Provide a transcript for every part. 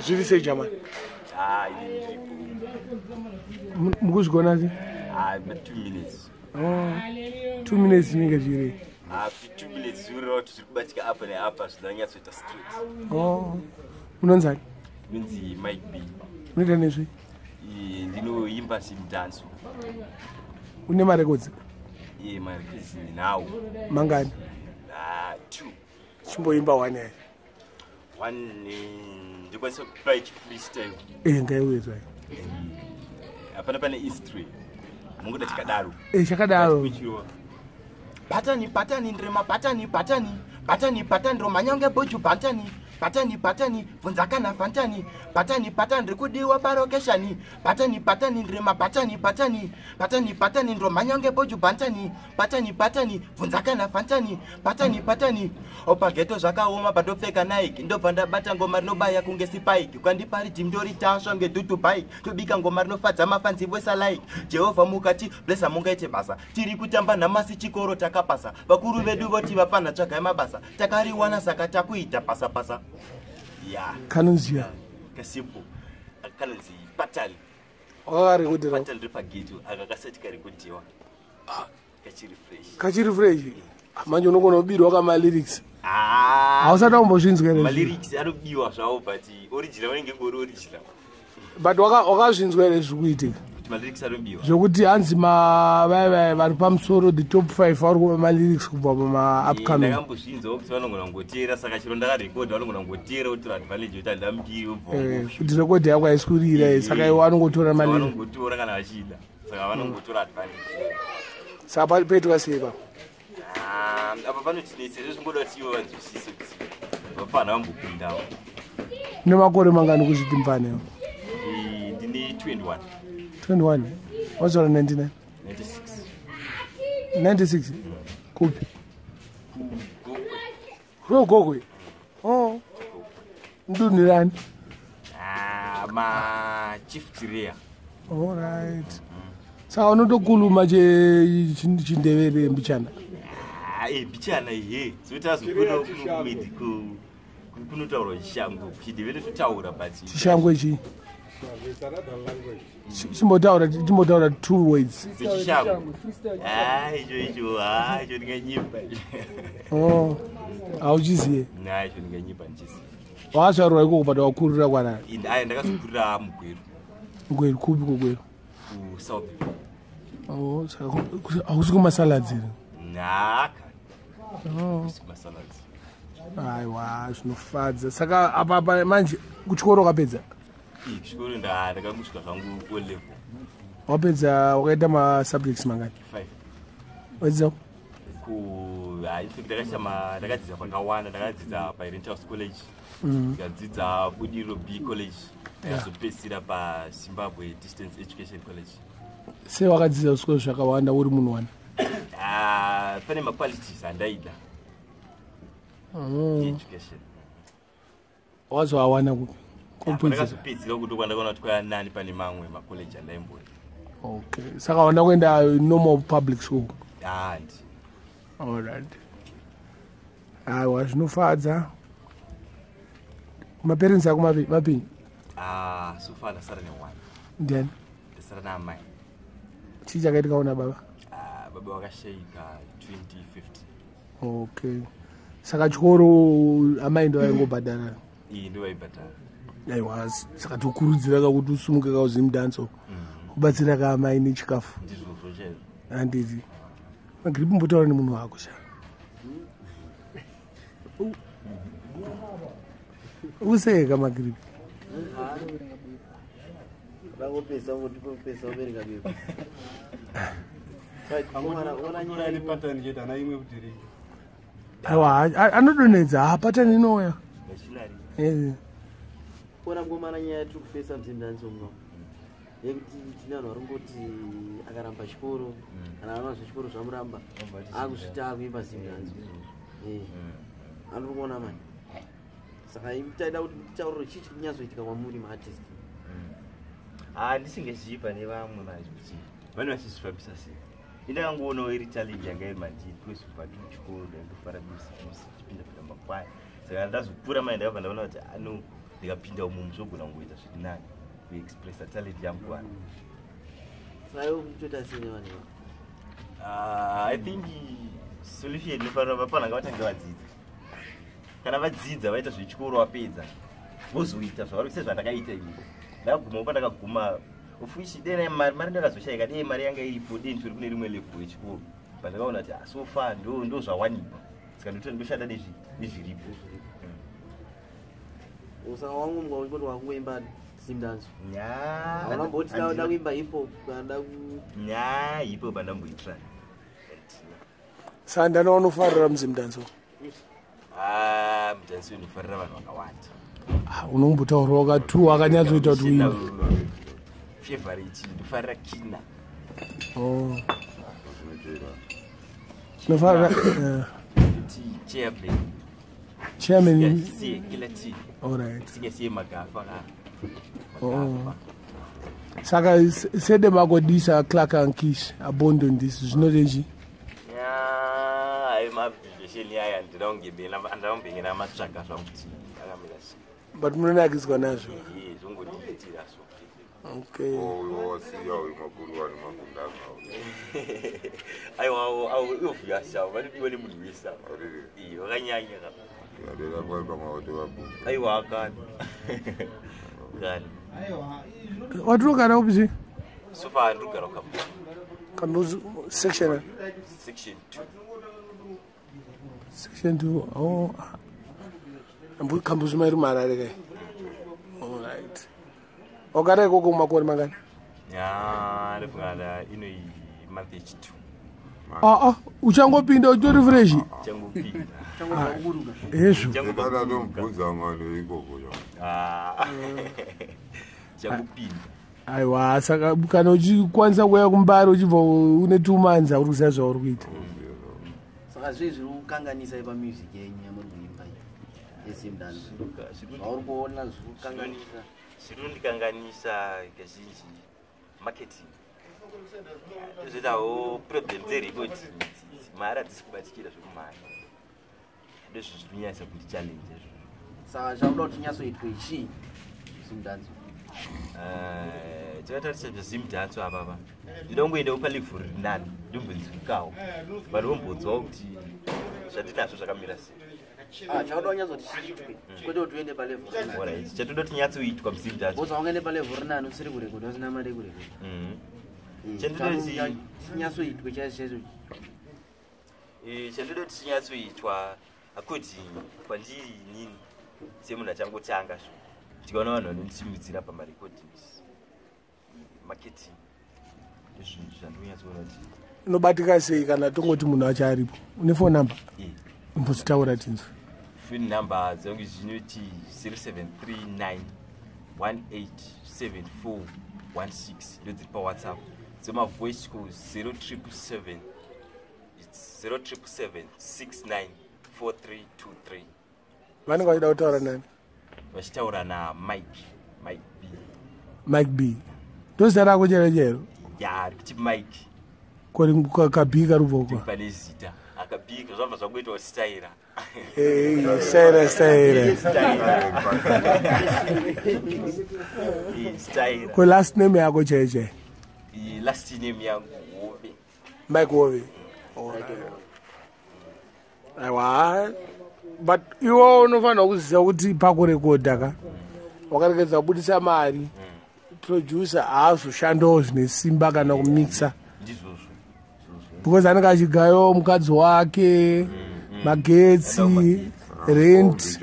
Zviri sei German? Mukuzvigona sei? 2 minutes. Oh, 2 minutes zvinenge zviri. 2 minutes zuri kubatika apa neapa zvinonyatsoita street. Oh, unonzani? Minzi Magribhi. Unoita nezvi? Ndinoimba Zimdancehall. Une marekodzi? Marekodzi ndinawo. Mangani? 2. Chimboimba 1 here. 1 ndikwanisa kuplay freestyle. Ngaiwezwa. Apana pane history. Mungoda chakadaro. Chakadaro. Patani ndrema patani romanyonge boju patani vunzakana fantani patani rikudiwa barokeshani patani ndrema patani romanyonge boju patani vunzakana fantani patani opageto zvakaoma patopfeka Nike ndobva ndabata ngoma rinobaya kunge sipaiki kwandipari timdori tasva ngedutu bike tobika ngoma rinofadza mafanzi vesa like Jehovha mukati blessa mungaite basa tiri kutamba namasi chikoro takapasa vakuru vedu voti vapana tsvagai mabasa takariwana saka takuita pasa kanonziya kasipo kanonzi patali wakari kuti patali ripageto akakasati kari kutiwa kachiri fresh manje unogona kubirwa kama lyrics hausati wambozvinzwa ere lyrics anobiwa zvawo but original vanenge ngori original but wakazvinzwa ere zvikuitika zvokuti hanzi vaya vari pamusoro the top 5 vari kuva malyrics kubva pama-upcoming ndakambozvinzwa kuti vanogona kungoteera saka chiro ndakarekodha vanogona kungoteera kutora advantage kuti handamukiri kuti rekodhi yako haiskurira saka iwo vanongotora vanongotora kana vachida saka vanongotora advantage saka petwa sei pa apa panotinetsa izvo zvingoda kuti ivo vanzwisise kuti vapfanha vambopindawo. Une makore mangani kuzviti mfanewo? Ndine 21. 21? Wazora 99? 96. 96? Kupi? Gogwe? Oh. Ndunirani? Chief Tyre. All right. Saka unotokuluma chindevere mbichana? Mbichana ihe. Sotazo kunotaura chishango. Chindevere totaura but chishango ichi. Chimbotaura 2 words. Chishango. Icho ndinganyimba. Oh. Auchiziye? Icho ndinganyimba ndichiziye. Wazvarwa iko kubata wakurira kwana? Ndakazokurira mugweru. Mugweru kupi kugweru? South. Oh, saka hausi kumasaladzi ere? Naka. Oh. Kumasaladzi. Aiwa, zvinofadza. Saka apa manje kuchikoro wakapedza? Kuchikoro ndakangosvika zvangu O level. Wapedza wakaita ma-subjects mangani? 5. Wedzera? Ndakadzidza pakawanda. Ndakadzidza paRenthouse College. Ndikadzidza Budiro B College. Ndakazopedzisira paZimbabwe Distance Education College. Sei wakadzidza zvikoro zvakawanda uri munhu wani? Pane ma-qualities andaida. Education. Wazoawana kupi? Ndakazopedzisira kuti kwandakaona kuti kwaya nani pane mamwe macollege andaimbori. Okay. Saka wanda kuenda normal public school? Handi. Alright. Aiwa, zvinofadza. Maparents ako mapinyi? So far ndasara ne1. Ndiani? Ndasara naamai. Chii chakaitika una baba? Baba wakashayika 2015. Okay. Saka chikoro amai ndo vaingobhadhara? Ndo vaibhadhara. Aiwa, saka tokurudzira kuti usumuke kauzimdanso kubatsira kaamai nechikafu. Ndizvo chaizvo. Handiti. Magribhi mbotaura nemunhu wako sha. Useka Magribhi. Vangopesa votipesa ubereka bebe. Aiwa, anodonedza hapatani inoya. Kona ngomana nyaya tiri kufesa Zimdancehall yekuti tine vanhu varingoti akaramba chikoro kana vana zvechikoro zvamuramba akusvita akuimba Zimdancehall. Andiri kuona mani. Saka taida kuti tauriro chii chiri kunyatsoitika kwamuri maartist? Ndisingazivi pane vamwe kuti vane vachizvifambisa sei. Indakangoonao iri challenge yanga iri mandii kwezvibva chikoro ndandofara tipinda makwaya. Saka ndazopfuura mai ndakabva ndaona kuti ndikapinda umu zvogona kungoita zviri nani kuexpressa talent yangu wana. Sayo mtoto sine wani. I think solution inofanira vapananga vatanga vadzidza. Kana vadzidza vaita zvechikoro vapedza vozoita zvavari kuita zvandakaita ini. Ndaguma upa ndakaguma ufuishi dena mari ndakazoshayika dei mari yanga iripo dei ndiri kune rimwe level yechikoro. Pandakaona kuti so far ndo zvawanikwa. Saka ndoshanda nezviripo. Usanga wangu mngoni wakuimba Zimdance. Nya. Unamboti da kuimba hip hop kana nya hip hop ndamboitra. Sanda no unofarira muzimdance. Mudance unofarira vanhu vakawanda. Unombotaura wakatu wakanyatsoita kuti uimba. Favorite ndofarira Kina. Oh. Nofarira Chairman. Kila T. All right. Singesiye Gaffa. Oh. Saka sede magodisa Clark and Kish abandon this zvinoreji. Yeah, I am visheni yaya ndinongebena andambengena matsvaka zvakuti akamira sei. But munonakiswa nazvo. Zvongodiitira so. Okay. Oh, wasiya umakuru wani makundaka. Aiwa uyovuya sawa vanopiwa nemunhu wesa. Iyo wakanyanya ka. Yadera kwamba mawoto wabu. Aiwa akani. Gani. Watrugara upzi? So far ndrugara Kambuzu section 2. Section 2. Oh. Kambuzu mairu marare kai. All right. Ogara koko makore mangani? Ya, ndifungana ino month H2. Uchangopinda utori fresh. Changopinda. Yesu. Ndikada ndombudza mano ikoko yo. Changopinda. Aiwa saka kana uchikwanisa kuya kuMbare uchibva une 2 months uri kuziva zvauri kuita. Saka zvizvi ukanganisa ipa music yenyu yamuri kuimba yeZimdance. Zvauri kuona zvikukanganisa. Zvinondikanganisa kazhinji marketing. Zvoitawo problem dzeripo kuti mari hadzisi kubatikira zvekumari. Ndizvo zviri kunyanyisa kuti challenge. Saka zvakuda kuti nyatsoitwe chii Zimdance? Tinotarisa zvezimdance apapa ndinoda kungoendawo palevhuru riri nani ndombonzwikawo vanhu vombodzwawo kuti zvandinazvo zvakamira sei. Chauda kunyatsoti chiitwe kwete kuti uende palevhuru. Alright, chatoda kuti nyatsoitwa muzimdance. Boza ungaende palevhuru nani usiri kurekoda usina mari yekurekoda. Chandinoda chinyatsoitwe chaicho. Chandinoda kuti chinyatsoitwa akuti kwandiri inini semunhu achangotanga zvo tikaona vanhu vanondisimudzira pamarecordings marketing ndizvinhu zvandinonyatsoona kuti Unobatika sei kana tongoti munhu acho aripo? Une phone number? Mbodzitaura tinzwe. Phone number dzangu zvinoti 0739187416 ndodziri paWhatsApp. Dzoma voice call 0777 694323. Vanenge vachida kutaura nani? Vachitaura naMike B. Mike B. Ndozita rako chero? Ya, kuti Mike. Kori kabhika ruboko. Pane zita. Akabhika zvabva zvakuitwa Tyre. Tyre. Ko last name yako cheche? Last name yangu Hwezha. Mike Hwezha. Aiwa. But iwo unofanira kuziva kuti pakurekodha ka wakarekedza kubudisa mari producer haazoshandawo zvine simba kana kumixa because anenge achigayawo mukadzi wake magetsi rent.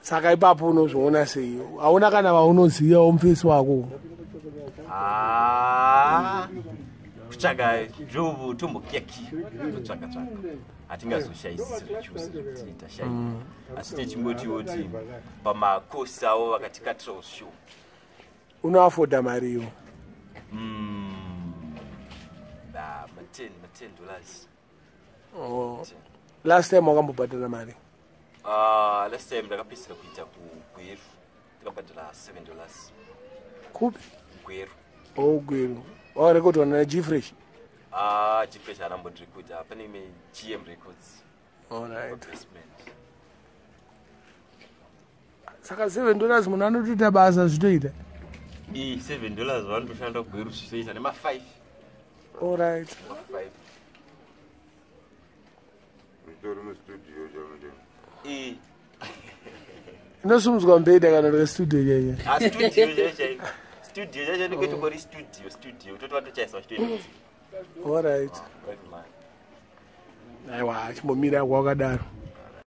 Saka ipapo unozviona sei? Hauna kana vaunozivawo mufesi wako? Kutsvaga njovu tombokeki totsvaga hatingazoshayisisi zvechuzi kuti tashayika asi techingotiwo kuti pamakosi avo vakatikatirawo show. Unoafoda mariyo? $10. Last time wakambobhadhara mari? Last time ndakapedzisira kuita kuGweru takabhadhara $7. Kupi? Gweru. Gweru. Wakarekodwa naGfresh? Gfresh haramborekodha pane imwe GM Records. Alright. Saka $7 munhu anotoita basa zvitoita. $7 vanotoshanda kugweru zvisoita nema5. Alright. Ma5. Mitori mustudio chamende. Inosumudzwa mbeda kana uri studio yenye. Studio chacho ndikuti kuri studio totwatochaiswa chitoita. Alright. Aiwa chimbomira kwakadaro.